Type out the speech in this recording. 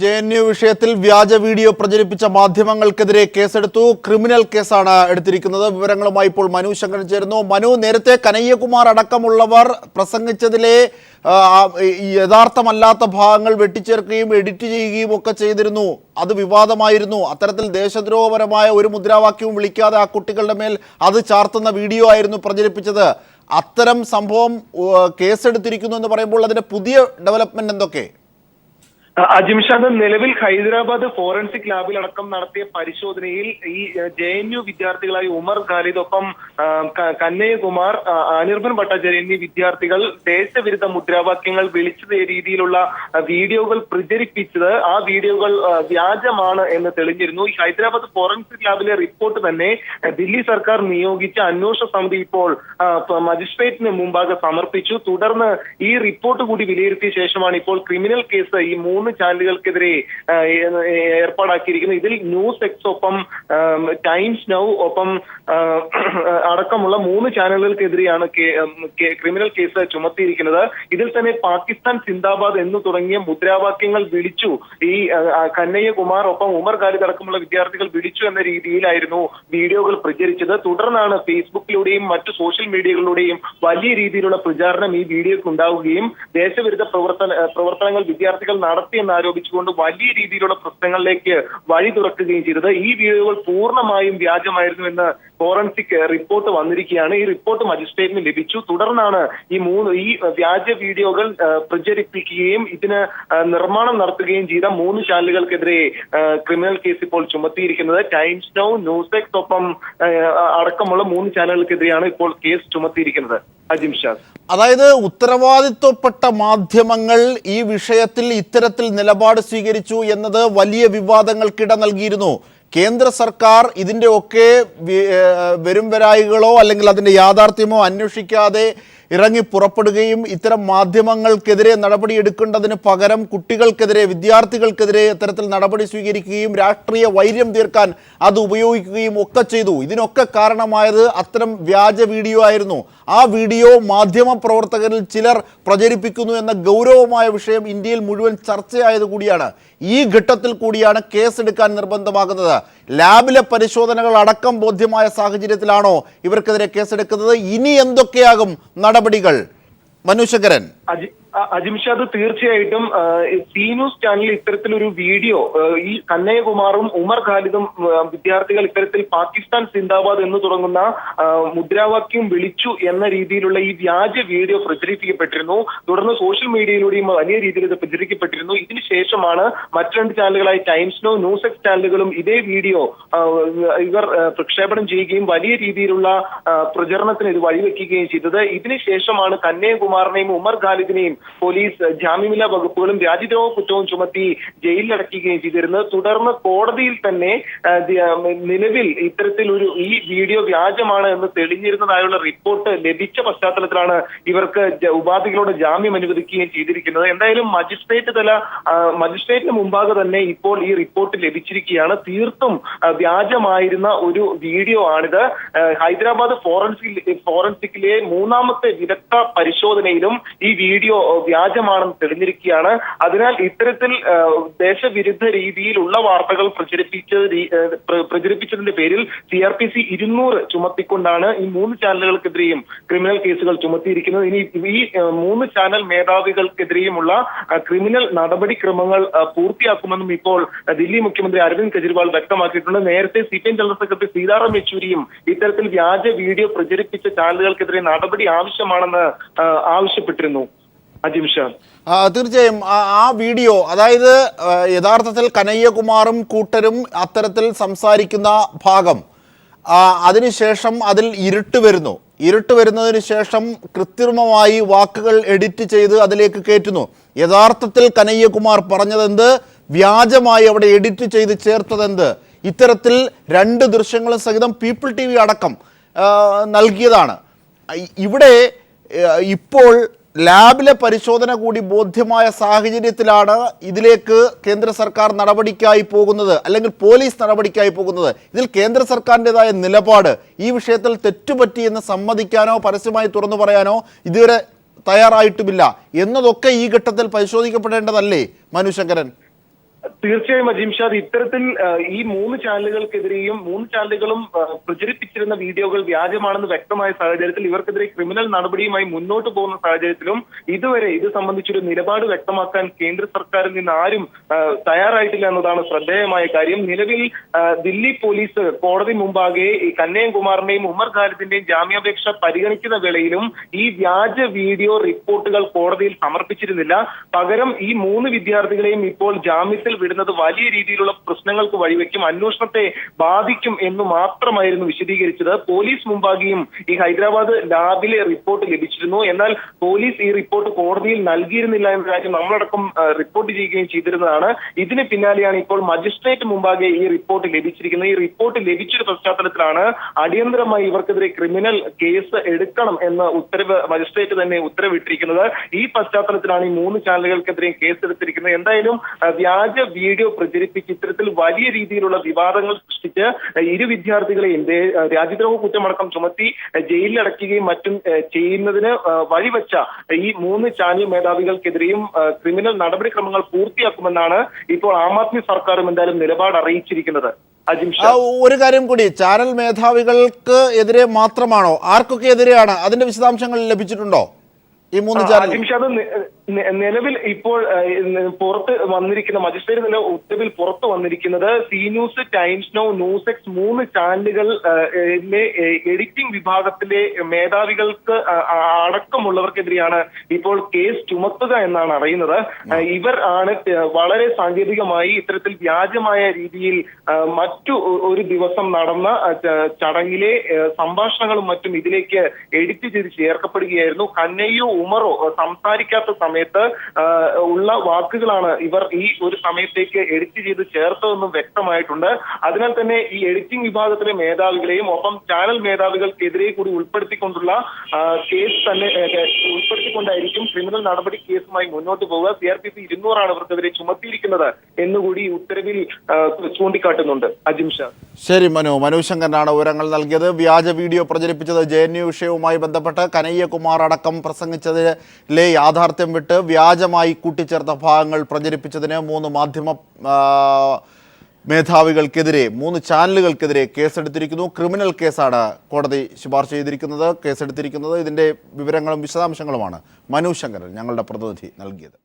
JNU വിഷയത്തിൽ വ്യാജ video പ്രചരിപ്പിച്ച മാധ്യമങ്ങൾക്കെതിരെ കേസെടുത്തു. ക്രിമിനൽ കേസാണ് എടുത്തിരിക്കുന്നത്. വിവരങ്ങളുമായി ഇപ്പോൾ മനു ശങ്കരൻ ചേരുന്നു. മനു, നേരത്തെ കനയ്യകുമാർ അടക്കമുള്ളവർ പ്രസംഗിച്ചതിലെ യഥാർത്ഥമല്ലാത്ത ഭാഗങ്ങൾ വെട്ടിച്ചേർക്കുകയും എഡിറ്റ് ചെയ്യുകയും ഒക്കെ ചെയ്തിരുന്നു. അത് വിവാദമായിരുന്നു. അത്തരത്തിൽ ദേശദ്രോഹപരമായ ഒരു മുദ്രാവാക്യവും വിളിക്കാതെ ആ കുട്ടികളുടെ മേൽ അത് ചാർത്തുന്ന വീഡിയോ ആയിരുന്നു പ്രചരിപ്പിച്ചത്. അത്തരം സംഭവം കേസെടുത്തിരിക്കുന്നു എന്ന് പറയുമ്പോൾ അതിന്റെ പുതിയ ഡെവലപ്മെന്റ് എന്തൊക്കെ? അജിംഷാദ്, നിലവിൽ ഹൈദരാബാദ് ഫോറൻസിക് ലാബിലടക്കം നടത്തിയ പരിശോധനയിൽ ഈ JNU വിദ്യാർത്ഥികളായ ഉമർ ഖാലിദ്, ഒപ്പം കനയ്യകുമാർ, അനിർബൻ ഭട്ടാചാര്യ എന്നീ വിദ്യാർത്ഥികൾ ദേശവിരുദ്ധ മുദ്രാവാക്യങ്ങൾ വിളിച്ച രീതിയിലുള്ള വീഡിയോകൾ പ്രചരിപ്പിച്ചത്, ആ വീഡിയോകൾ വ്യാജമാണ് എന്ന് തെളിഞ്ഞിരുന്നു. ഈ ഹൈദരാബാദ് ഫോറൻസിക് ലാബിലെ റിപ്പോർട്ട് തന്നെ ദില്ലി സർക്കാർ നിയോഗിച്ച അന്വേഷണ സമിതി ഇപ്പോൾ മജിസ്ട്രേറ്റിന് മുമ്പാകെ സമർപ്പിച്ചു. തുടർന്ന് ഈ റിപ്പോർട്ട് കൂടി വിലയിരുത്തിയ ശേഷമാണ് ഇപ്പോൾ ക്രിമിനൽ കേസ് ഈ 3 ചാനലുകൾക്കെതിരെ ഏർപ്പാടാക്കിയിരിക്കുന്നത്. ഇതിൽ ന്യൂസ് എക്സ്, ഒപ്പം ടൈംസ് നൗ, ഒപ്പം അടക്കമുള്ള 3 ചാനലുകൾക്കെതിരെയാണ് ക്രിമിനൽ കേസ് ചുമത്തിയിരിക്കുന്നത്. ഇതിൽ തന്നെ പാകിസ്ഥാൻ സിന്ദാബാദ് എന്ന് തുടങ്ങിയ മുദ്രാവാക്യങ്ങൾ വിളിച്ചു ഈ കനയ്യകുമാർ, ഒപ്പം ഉമർ ഖാലിദ് അടക്കമുള്ള വിദ്യാർത്ഥികൾ വിളിച്ചു എന്ന രീതിയിലായിരുന്നു വീഡിയോകൾ പ്രചരിച്ചത്. തുടർന്നാണ് ഫേസ്ബുക്കിലൂടെയും മറ്റു സോഷ്യൽ മീഡിയകളിലൂടെയും വലിയ രീതിയിലുള്ള പ്രചാരണം ഈ വീഡിയോയ്ക്ക് ഉണ്ടാവുകയും ദേശവിരുദ്ധ പ്രവർത്തനങ്ങൾ വിദ്യാർത്ഥികൾ നടത്തിയെന്ന് ആരോപിച്ചുകൊണ്ട് വലിയ രീതിയിലുള്ള പ്രശ്നങ്ങളിലേക്ക് വഴി തുറക്കുകയും ചെയ്തത്. ഈ വീഡിയോകൾ പൂർണ്ണമായും വ്യാജമായിരുന്നു എന്ന് ഫോറൻസിക് റിപ്പോർട്ട് വന്നിരിക്കുകയാണ്. ഈ റിപ്പോർട്ട് മജിസ്ട്രേറ്റിന് ലഭിച്ചു. തുടർന്നാണ് ഈ വ്യാജ വീഡിയോകൾ പ്രചരിപ്പിക്കുകയും ഇതിന് നിർമ്മാണം നടത്തുകയും ചെയ്ത 3 ചാനലുകൾക്കെതിരെ ക്രിമിനൽ കേസ് ഇപ്പോൾ ചുമത്തിയിരിക്കുന്നത്. ടൈംസ് നൗ, ന്യൂസ് എക്സ്, ഒപ്പം അടക്കമുള്ള 3 ചാനലുകൾക്കെതിരെയാണ് ഇപ്പോൾ കേസ് ചുമത്തിയിരിക്കുന്നത്. അജിംഷാദ്, അതായത് ഉത്തരവാദിത്വപ്പെട്ട മാധ്യമങ്ങൾ ഈ വിഷയത്തിൽ ഇത്തരത്തിൽ നിലപാട് സ്വീകരിച്ചു എന്നത് വലിയ വിവാദങ്ങൾക്കിട നൽകിയിരുന്നു. കേന്ദ്ര സർക്കാർ ഇതിൻ്റെ ഒക്കെ വരുംവരായികളോ അല്ലെങ്കിൽ അതിൻ്റെ യാഥാർത്ഥ്യമോ അന്വേഷിക്കാതെ ഇറങ്ങി പുറപ്പെടുകയും ഇത്തരം മാധ്യമങ്ങൾക്കെതിരെ നടപടിയെടുക്കേണ്ടതിന് പകരം കുട്ടികൾക്കെതിരെ, വിദ്യാർത്ഥികൾക്കെതിരെ ഇത്തരത്തിൽ നടപടി സ്വീകരിക്കുകയും രാഷ്ട്രീയ വൈര്യം തീർക്കാൻ അത് ഉപയോഗിക്കുകയും ഒക്കെ ചെയ്തു. ഇതിനൊക്കെ കാരണമായത് അത്തരം വ്യാജ വീഡിയോ ആയിരുന്നു. ആ വീഡിയോ മാധ്യമ പ്രവർത്തകരിൽ ചിലർ പ്രചരിപ്പിക്കുന്നു എന്ന ഗൗരവമായ വിഷയം ഇന്ത്യയിൽ മുഴുവൻ ചർച്ചയായത് കൂടിയാണ്. ഈ ഘട്ടത്തിൽ കൂടിയാണ് കേസെടുക്കാൻ നിർബന്ധമാകുന്നത്. ലാബിലെ പരിശോധനകൾ അടക്കം ബോധ്യമായ സാഹചര്യത്തിലാണോ ഇവർക്കെതിരെ കേസെടുക്കുന്നത്? ഇനി എന്തൊക്കെയാകും നടപടികൾ? മനു ശങ്കരൻ. അജിംഷാദ്, തീർച്ചയായിട്ടും സി ന്യൂസ് ചാനലിൽ ഇത്തരത്തിലൊരു വീഡിയോ ഈ കനയ്യകുമാറും ഉമർ ഖാലിദും വിദ്യാർത്ഥികൾ ഇത്തരത്തിൽ പാകിസ്ഥാൻ സിന്ദാബാദ് എന്ന് തുടങ്ങുന്ന മുദ്രാവാക്യം വിളിച്ചു എന്ന രീതിയിലുള്ള ഈ വ്യാജ വീഡിയോ പ്രചരിപ്പിക്കപ്പെട്ടിരുന്നു. തുടർന്ന് സോഷ്യൽ മീഡിയയിലൂടെയും വലിയ രീതിയിൽ ഇത് പ്രചരിക്കപ്പെട്ടിരുന്നു. ഇതിനുശേഷമാണ് മറ്റു 2 ചാനലുകളായ ടൈംസ് നോ, ന്യൂസ് എക്സ് ചാനലുകളും ഇതേ വീഡിയോ ഇവർ പ്രക്ഷേപണം ചെയ്യുകയും വലിയ രീതിയിലുള്ള പ്രചരണത്തിന് ഇത് വഴിവെക്കുകയും ചെയ്തത്. ഇതിനുശേഷമാണ് കനയ്യകുമാറിനെയും ഉമർ ഖാലിദിനെയും പോലീസ് ജാമ്യമില്ലാ വകുപ്പുകളും രാജ്യദ്രോഹ കുറ്റവും ചുമത്തി ജയിലിലടക്കുകയും ചെയ്തിരുന്നത്. തുടർന്ന് കോടതിയിൽ തന്നെ നിലവിൽ ഇത്തരത്തിലൊരു ഈ വീഡിയോ വ്യാജമാണ് എന്ന് തെളിഞ്ഞിരുന്നതായുള്ള റിപ്പോർട്ട് ലഭിച്ച പശ്ചാത്തലത്തിലാണ് ഇവർക്ക് ഉപാധികളോട് ജാമ്യം അനുവദിക്കുകയും ചെയ്തിരിക്കുന്നത്. എന്തായാലും മജിസ്ട്രേറ്റിന് മുമ്പാകെ തന്നെ ഇപ്പോൾ ഈ റിപ്പോർട്ട് ലഭിച്ചിരിക്കുകയാണ്. തീർത്തും വ്യാജമായിരുന്ന ഒരു വീഡിയോ ആണിത്. ഹൈദരാബാദ് ഫോറൻസിക്കിലെ 3ാമത്തെ വിദഗ്ധ പരിശോധനയിലും ഈ വീഡിയോ വ്യാജമാണെന്ന് തെളിഞ്ഞിരിക്കുകയാണ്. അതിനാൽ ഇത്തരത്തിൽ ദേശവിരുദ്ധ രീതിയിലുള്ള വാർത്തകൾ പ്രചരിപ്പിച്ചതിന്റെ പേരിൽ CRPC 200 ചുമത്തിക്കൊണ്ടാണ് ഈ 3 ചാനലുകൾക്കെതിരെയും ക്രിമിനൽ കേസുകൾ ചുമത്തിയിരിക്കുന്നത്. ഇനി ഈ 3 ചാനൽ മേധാവികൾക്കെതിരെയുമുള്ള ക്രിമിനൽ നടപടിക്രമങ്ങൾ പൂർത്തിയാക്കുമെന്നും ഇപ്പോൾ ദില്ലി മുഖ്യമന്ത്രി അരവിന്ദ് കെജ്രിവാൾ വ്യക്തമാക്കിയിട്ടുണ്ട്. നേരത്തെ CPM ജനറൽ സെക്രട്ടറി സീതാറാം യെച്ചൂരിയും ഇത്തരത്തിൽ വ്യാജ വീഡിയോ പ്രചരിപ്പിച്ച ചാനലുകൾക്കെതിരെ നടപടി ആവശ്യമാണെന്ന് ആവശ്യപ്പെട്ടിരുന്നു. തീർച്ചയായും ആ വീഡിയോ, അതായത് യഥാർത്ഥത്തിൽ കനയ്യകുമാറും കൂട്ടരും അത്തരത്തിൽ സംസാരിക്കുന്ന ഭാഗം, അതിനുശേഷം അതിൽ ഇരുട്ട് വരുന്നതിന് ശേഷം കൃത്രിമമായി വാക്കുകൾ എഡിറ്റ് ചെയ്ത് അതിലേക്ക് കയറ്റുന്നു. യഥാർത്ഥത്തിൽ കനയ്യകുമാർ പറഞ്ഞതെന്ത്, വ്യാജമായി അവിടെ എഡിറ്റ് ചെയ്ത് ചേർത്തതെന്ത്, ഇത്തരത്തിൽ 2 ദൃശ്യങ്ങളും സഹിതം പീപ്പിൾ TV അടക്കം നൽകിയതാണ്. ഇവിടെ ഇപ്പോൾ ലാബിലെ പരിശോധന കൂടി ബോധ്യമായ സാഹചര്യത്തിലാണ് ഇതിലേക്ക് കേന്ദ്ര സർക്കാർ നടപടിക്കായി പോകുന്നത്, അല്ലെങ്കിൽ പോലീസ് നടപടിക്കായി പോകുന്നത്. ഇതിൽ കേന്ദ്ര സർക്കാരിൻ്റെതായ നിലപാട് ഈ വിഷയത്തിൽ തെറ്റുപറ്റിയെന്ന് സമ്മതിക്കാനോ പരസ്യമായി തുറന്നു പറയാനോ ഇതുവരെ തയ്യാറായിട്ടുമില്ല എന്നതൊക്കെ ഈ ഘട്ടത്തിൽ പരിശോധിക്കപ്പെടേണ്ടതല്ലേ മനു ശങ്കരൻ? തീർച്ചയായും അജിംഷാദ്, ഇത്തരത്തിൽ ഈ 3 ചാനലുകൾക്കെതിരെയും 3 ചാനലുകളും പ്രചരിപ്പിച്ചിരുന്ന വീഡിയോകൾ വ്യാജമാണെന്ന് വ്യക്തമായ സാഹചര്യത്തിൽ ഇവർക്കെതിരെ ക്രിമിനൽ നടപടിയുമായി മുന്നോട്ട് പോകുന്ന സാഹചര്യത്തിലും ഇതുവരെ ഇത് സംബന്ധിച്ചൊരു നിലപാട് വ്യക്തമാക്കാൻ കേന്ദ്ര സർക്കാരിൽ നിന്ന് ആരും തയ്യാറായിട്ടില്ല എന്നതാണ് ശ്രദ്ധേയമായ കാര്യം. നിലവിൽ ദില്ലി പോലീസ് കോടതി മുമ്പാകെ ഈ കന്നയ്യകുമാറിന്റെയും ഉമർ ഖാലിദിന്റെയും ജാമ്യാപേക്ഷ പരിഗണിക്കുന്ന വേളയിലും ഈ വ്യാജ വീഡിയോ റിപ്പോർട്ടുകൾ കോടതിയിൽ സമർപ്പിച്ചിരുന്നില്ല. പകരം ഈ 3 വിദ്യാർത്ഥികളെയും ഇപ്പോൾ ജാമ്യത്തിൽ വിടുന്നത് വലിയ രീതിയിലുള്ള പ്രശ്നങ്ങൾക്ക് വഴിവെക്കും, അന്വേഷണത്തെ ബാധിക്കും എന്ന് മാത്രമായിരുന്നു വിശദീകരിച്ചത്. പോലീസ് മുമ്പാകെയും ഈ ഹൈദരാബാദ് ലാബിലെ റിപ്പോർട്ട് ലഭിച്ചിരുന്നു. എന്നാൽ പോലീസ് ഈ റിപ്പോർട്ട് കോടതിയിൽ നൽകിയിരുന്നില്ല എന്ന കാര്യം നമ്മളടക്കം റിപ്പോർട്ട് ചെയ്യുകയും ചെയ്തിരുന്നതാണ്. ഇതിന് പിന്നാലെയാണ് ഇപ്പോൾ മജിസ്ട്രേറ്റ് മുമ്പാകെ ഈ റിപ്പോർട്ട് ലഭിച്ചിരിക്കുന്നത്. ഈ റിപ്പോർട്ട് ലഭിച്ചൊരു പശ്ചാത്തലത്തിലാണ് അടിയന്തരമായി ഇവർക്കെതിരെ ക്രിമിനൽ കേസ് എടുക്കണം എന്ന ഉത്തരവ് മജിസ്ട്രേറ്റ് തന്നെ ഉത്തരവിട്ടിരിക്കുന്നത്. ഈ പശ്ചാത്തലത്തിലാണ് ഈ 3 ചാനലുകൾക്കെതിരെ കേസ് എടുത്തിരിക്കുന്നത്. എന്തായാലും വ്യാജ വീഡിയോ പ്രചരിപ്പിച്ച് ഇത്തരത്തിൽ വലിയ രീതിയിലുള്ള വിവാദങ്ങൾ സൃഷ്ടിച്ച് ഇരു വിദ്യാർത്ഥികളെയും രാജ്യദ്രോഹ കുറ്റമടക്കം ചുമത്തി ജയിലിലടയ്ക്കുകയും മറ്റും ചെയ്യുന്നതിന് വഴിവെച്ച ഈ 3 ചാനൽ മേധാവികൾക്കെതിരെയും ക്രിമിനൽ നടപടിക്രമങ്ങൾ പൂർത്തിയാക്കുമെന്നാണ് ഇപ്പോൾ ആം ആദ്മി സർക്കാരും എന്തായാലും നിലപാട് അറിയിച്ചിരിക്കുന്നത്. ഒരു കാര്യം കൂടി, ചാനൽ മേധാവികൾക്ക് എതിരെ മാത്രമാണോ, ആർക്കൊക്കെ എതിരെയാണ്? അതിന്റെ വിശദാംശങ്ങൾ ലഭിച്ചിട്ടുണ്ടോ ഈ 3 ചാനൽ? നിലവിൽ ഇപ്പോൾ പുറത്ത് വന്നിരിക്കുന്ന മജിസ്ട്രേറ്റ് നില ഉത്തരവിൽ പുറത്തു വന്നിരിക്കുന്നത് C news, times now, news X 3 ചാനലുകൾ എഡിറ്റിംഗ് വിഭാഗത്തിലെ മേധാവികൾക്ക് അടക്കമുള്ളവർക്കെതിരെയാണ് ഇപ്പോൾ കേസ് ചുമത്തുക എന്നാണ് അറിയുന്നത്. ഇവർ ആണ് വളരെ സാങ്കേതികമായി ഇത്തരത്തിൽ വ്യാജമായ രീതിയിൽ മറ്റു ഒരു ദിവസം നടന്ന ചടങ്ങിലെ സംഭാഷണങ്ങളും മറ്റും ഇതിലേക്ക് എഡിറ്റ് ചെയ്ത് ചേർക്കപ്പെടുകയായിരുന്നു. കന്നയ്യോ ഉമറോ സംസാരിക്കാത്ത സമയത്ത് ഉള്ള വാക്കുകളാണ് ഇവർ ഈ ഒരു സമയത്തേക്ക് എഡിറ്റ് ചെയ്ത് ചേർത്തതെന്നും വ്യക്തമായിട്ടുണ്ട്. അതിനാൽ തന്നെ ഈ എഡിറ്റിംഗ് വിഭാഗത്തിലെ മേധാവികളെയും ഒപ്പം ചാനൽ മേധാവികൾക്കെതിരെ കൂടി ഉൾപ്പെടുത്തിക്കൊണ്ടുള്ള കേസ് തന്നെ ഉൾപ്പെടുത്തിക്കൊണ്ടായിരിക്കും ക്രിമിനൽ നടപടി കേസുമായി മുന്നോട്ട് പോവുക. CRPC 200 ആണ് ഇവർക്കെതിരെ ചുമത്തിയിരിക്കുന്നത് എന്നുകൂടി ഉത്തരവിൽ ചൂണ്ടിക്കാട്ടുന്നുണ്ട്. അജിംഷാ. ശരി, മനു ശങ്കരനാണ് വിവരങ്ങൾ നൽകിയത്. വ്യാജ വീഡിയോ പ്രചരിപ്പിച്ചത് JNU വിഷയവുമായി ബന്ധപ്പെട്ട് കനയ്യകുമാർ അടക്കം പ്രസംഗിച്ചതിലെ യാഥാർത്ഥ്യം വിട്ട് വ്യാജമായി കൂട്ടിച്ചേർത്ത ഭാഗങ്ങൾ പ്രചരിപ്പിച്ചതിന് 3 മാധ്യമ മേധാവികൾക്കെതിരെ 3 ചാനലുകൾക്കെതിരെ കേസെടുത്തിരിക്കുന്നു. ക്രിമിനൽ കേസാണ് കോടതി ശുപാർശ ചെയ്തിരിക്കുന്നത്. കേസെടുത്തിരിക്കുന്നത് ഇതിൻ്റെ വിവരങ്ങളും വിശദാംശങ്ങളുമാണ് മനു ശങ്കരൻ ഞങ്ങളുടെ പ്രതിനിധി നൽകിയത്.